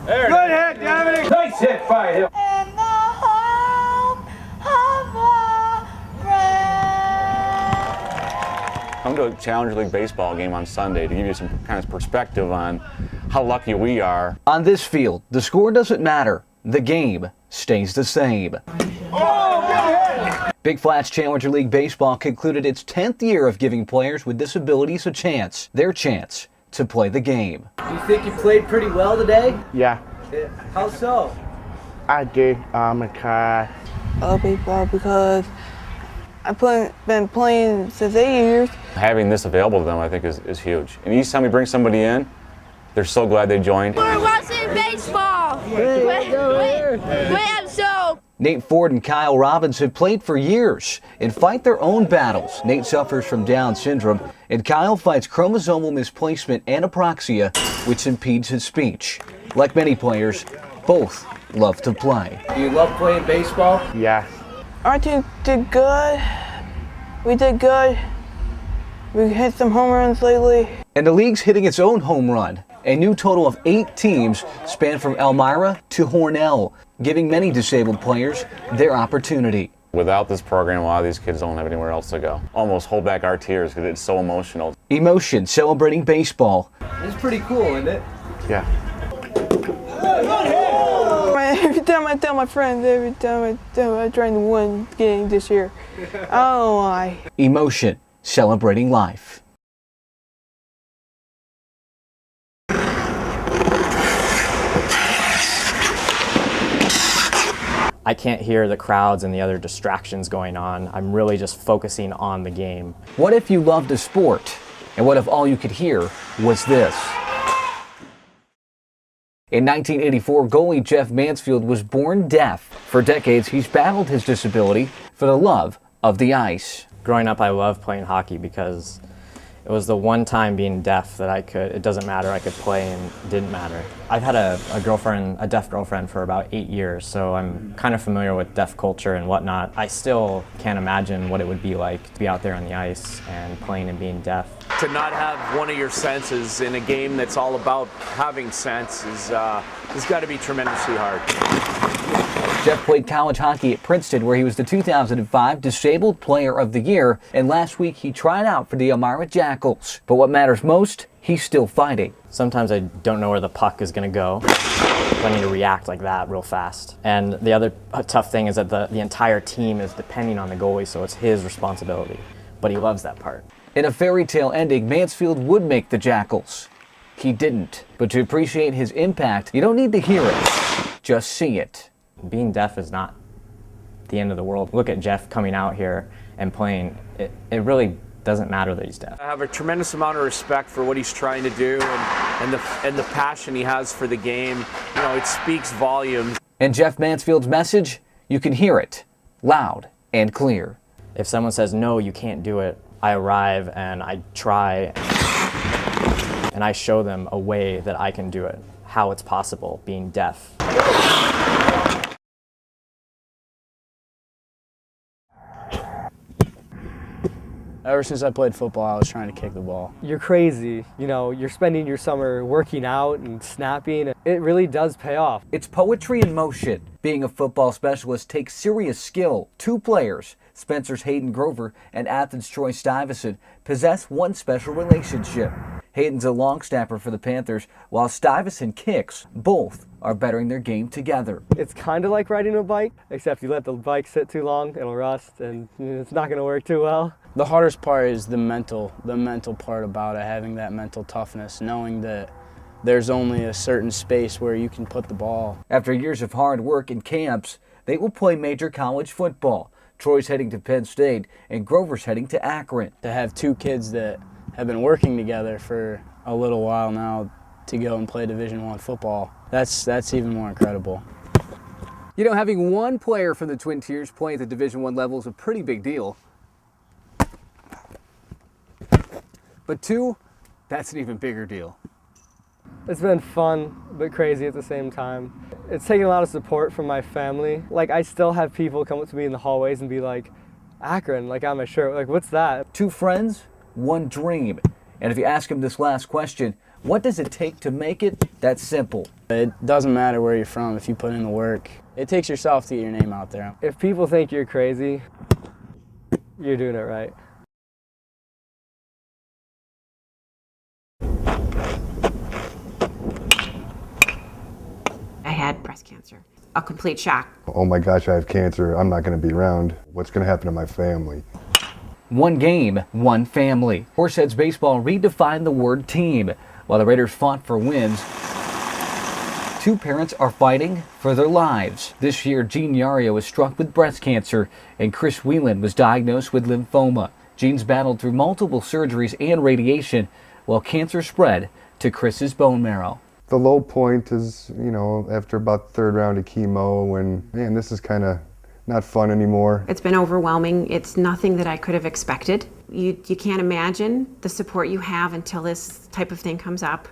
There Good hit, Dominic. Nice hit, Fire Hill. And the hope of a friend. Come to a Challenger League baseball game on Sunday to give you some kind of perspective on how lucky we are. On this field, the score doesn't matter. The game stays the same. Oh, good hit. Big Flats Challenger League Baseball concluded its 10th year of giving players with disabilities a chance, their chance to play the game. Do you think you played pretty well today? Yeah. How so? I did. Because baseball because I've been playing since 8 years. Having this available to them, I think, is huge. And each time we bring somebody in, they're so glad they joined. We're watching baseball. Wait, so. Nate Ford and Kyle Robbins have played for years and fight their own battles. Nate suffers from Down syndrome, and Kyle fights chromosomal misplacement and apraxia, which impedes his speech. Like many players, both love to play. Do you love playing baseball? yeah. Our team did good. We did good. We hit some home runs lately. And the league's hitting its own home run. A new total of 8 teams span from Elmira to Hornell, giving many disabled players their opportunity. Without this program, a lot of these kids don't have anywhere else to go. Almost hold back our tears because it's so emotional. Emotion celebrating baseball. It's pretty cool, isn't it? Yeah. Every time I tell my friends, every time I try to win the game this year. I don't know why. Emotion celebrating life. I can't hear the crowds and the other distractions going on. I'm really just focusing on the game. What if you loved a sport? And what if all you could hear was this? In 1984, goalie Jeff Mansfield was born deaf. For decades, he's battled his disability for the love of the ice. Growing up, I loved playing hockey because it was the one time being deaf that it doesn't matter, I could play and it didn't matter. I've had a deaf girlfriend for about 8 years, so I'm kind of familiar with deaf culture and whatnot. I still can't imagine what it would be like to be out there on the ice and playing and being deaf. To not have one of your senses in a game that's all about having sense has got to be tremendously hard. Jeff played college hockey at Princeton, where he was the 2005 Disabled Player of the Year, and last week he tried out for the Elmira Jackals. But what matters most, he's still fighting. Sometimes I don't know where the puck is going to go. I need to react like that real fast. And the other tough thing is that the entire team is depending on the goalie, so it's his responsibility. But he loves that part. In a fairy tale ending, Mansfield would make the Jackals. He didn't. But to appreciate his impact, you don't need to hear it, just see it. Being deaf is not the end of the world. Look at Jeff coming out here and playing. It really doesn't matter that he's deaf. I have a tremendous amount of respect for what he's trying to do and the passion he has for the game. You know, it speaks volumes. And Jeff Mansfield's message, you can hear it, loud and clear. If someone says, no, you can't do it, I arrive and I try and I show them a way that I can do it, how it's possible being deaf. Ever since I played football, I was trying to kick the ball. You're crazy. You know, you're spending your summer working out and snapping. It really does pay off. It's poetry in motion. Being a football specialist takes serious skill. 2 players, Spencer's Hayden Grover and Athens Troy Stuyvesant, possess one special relationship. Hayden's a long snapper for the Panthers, while Stuyvesant kicks. Both are bettering their game together. It's kind of like riding a bike, except you let the bike sit too long, it'll rust, and it's not going to work too well. The hardest part is the mental part about it, having that mental toughness, knowing that there's only a certain space where you can put the ball. After years of hard work and camps, they will play major college football. Troy's heading to Penn State, and Grover's heading to Akron. To have 2 kids that have been working together for a little while now to go and play Division I football, that's even more incredible. You know, having one player from the Twin Tiers play at the Division I level is a pretty big deal. But 2, that's an even bigger deal. It's been fun, but crazy at the same time. It's taken a lot of support from my family. Like, I still have people come up to me in the hallways and be like, Akron, like on my shirt, like, what's that? 2 friends, 1 dream. And if you ask them this last question, What does it take to make it? That's simple. It doesn't matter where you're from if you put in the work. It takes yourself to get your name out there. If people think you're crazy, you're doing it right. I had breast cancer. A complete shock. Oh my gosh, I have cancer. I'm not going to be around. What's going to happen to my family? One game, one family. Horseheads baseball redefined the word team. While the Raiders fought for wins, two parents are fighting for their lives. This year, Gene Yario was struck with breast cancer, and Chris Whelan was diagnosed with lymphoma. Gene's battled through multiple surgeries and radiation, while cancer spread to Chris's bone marrow. The low point is, after about the third round of chemo when, man, this is kind of not fun anymore. It's been overwhelming. It's nothing that I could have expected. You can't imagine the support you have until this type of thing comes up.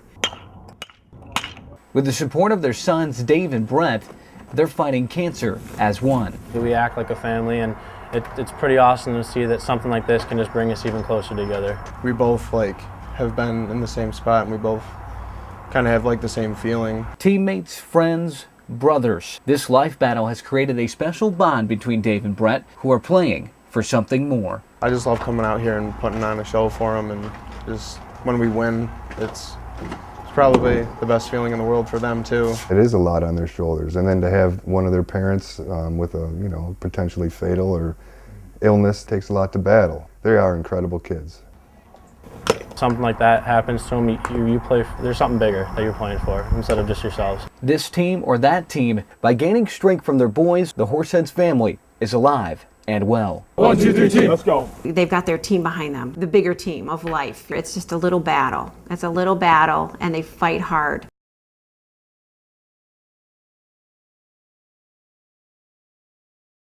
With the support of their sons, Dave and Brett, they're fighting cancer as one. We act like a family, and it's pretty awesome to see that something like this can just bring us even closer together. We both have been in the same spot, and we both kind of have the same feeling. Teammates, friends, brothers. This life battle has created a special bond between Dave and Brett, who are playing for something more. I just love coming out here and putting on a show for them, and just when we win, it's probably the best feeling in the world for them too. It is a lot on their shoulders, and then to have one of their parents with a potentially fatal or illness takes a lot to battle. They are incredible kids. Something like that happens to them, you play. There's something bigger that you're playing for instead of just yourselves. This team or that team, by gaining strength from their boys, the Horseheads family is alive and well. 1, 2, 3, team. Let's go. They've got their team behind them, the bigger team of life. It's just a little battle. It's a little battle, and they fight hard.